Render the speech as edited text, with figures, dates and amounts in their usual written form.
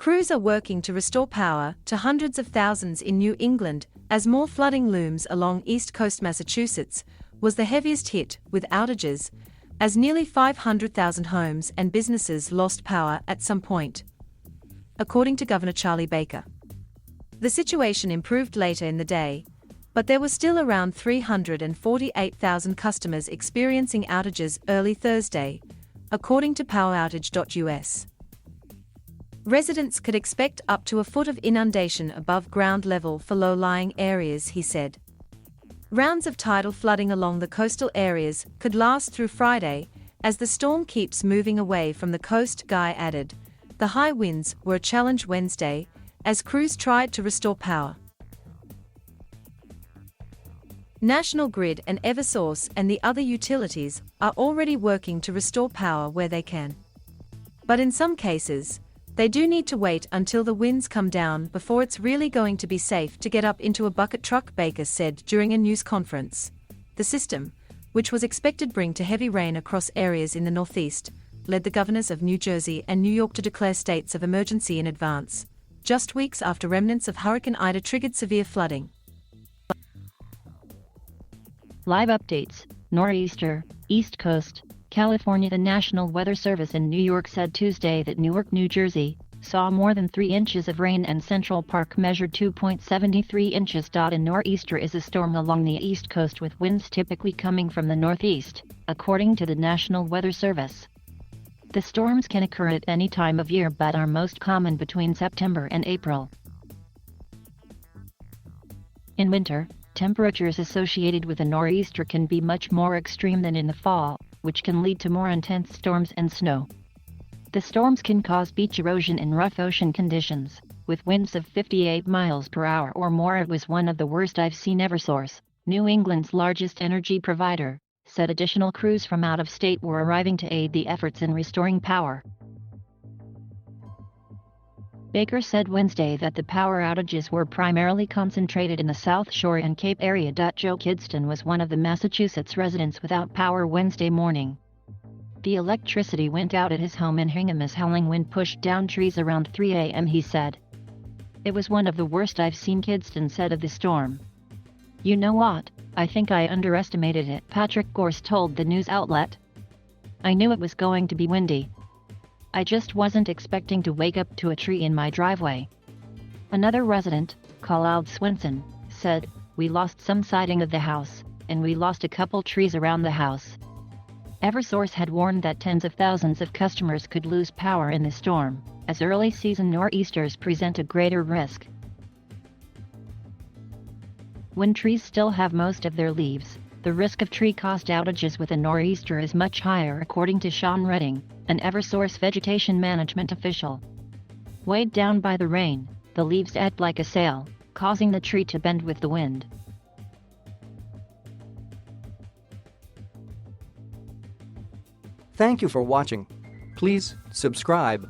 Crews are working to restore power to hundreds of thousands in New England as more flooding looms along East Coast, Massachusetts, was the heaviest hit with outages, as nearly 500,000 homes and businesses lost power at some point, according to Governor Charlie Baker. The situation improved later in the day, but there were still around 348,000 customers experiencing outages early Thursday, according to poweroutage.us. Residents could expect up to a foot of inundation above ground level for low-lying areas, he said. Rounds of tidal flooding along the coastal areas could last through Friday, as the storm keeps moving away from the coast, Guy added. The high winds were a challenge Wednesday, as crews tried to restore power. National Grid and Eversource and the other utilities are already working to restore power where they can. But in some cases, they do need to wait until the winds come down before it's really going to be safe to get up into a bucket truck, Baker said during a news conference. The system, which was expected to bring to heavy rain across areas in the Northeast, led the governors of New Jersey and New York to declare states of emergency in advance, just weeks after remnants of Hurricane Ida triggered severe flooding. Live updates, Nor'easter, East Coast, California. The National Weather Service in New York said Tuesday that Newark, New Jersey, saw more than 3 inches of rain and Central Park measured 2.73 inches. A nor'easter is a storm along the East Coast with winds typically coming from the northeast, according to the National Weather Service. The storms can occur at any time of year but are most common between September and April. In winter, temperatures associated with a nor'easter can be much more extreme than in the fall, which can lead to more intense storms and snow. The storms can cause beach erosion and rough ocean conditions, with winds of 58 miles per hour or more. It was one of the worst I've seen. Eversource, New England's largest energy provider, said additional crews from out of state were arriving to aid the efforts in restoring power. Baker said Wednesday that the power outages were primarily concentrated in the South Shore and Cape area. Joe Kidston was one of the Massachusetts residents without power Wednesday morning. The electricity went out at his home in Hingham as howling wind pushed down trees around 3 a.m., he said. It was one of the worst I've seen, Kidston said of the storm. You know what, I think I underestimated it, Patrick Gorse told the news outlet. I knew it was going to be windy. I just wasn't expecting to wake up to a tree in my driveway. Another resident, Cloud Swenson, said, we lost some siding of the house, and we lost a couple trees around the house. Eversource had warned that tens of thousands of customers could lose power in the storm, as early season nor'easters present a greater risk. When trees still have most of their leaves, the risk of tree-caused outages with a nor'easter is much higher, according to Sean Redding, an Eversource vegetation management official. Weighed down by the rain, the leaves act like a sail, causing the tree to bend with the wind. Thank you for watching. Please subscribe.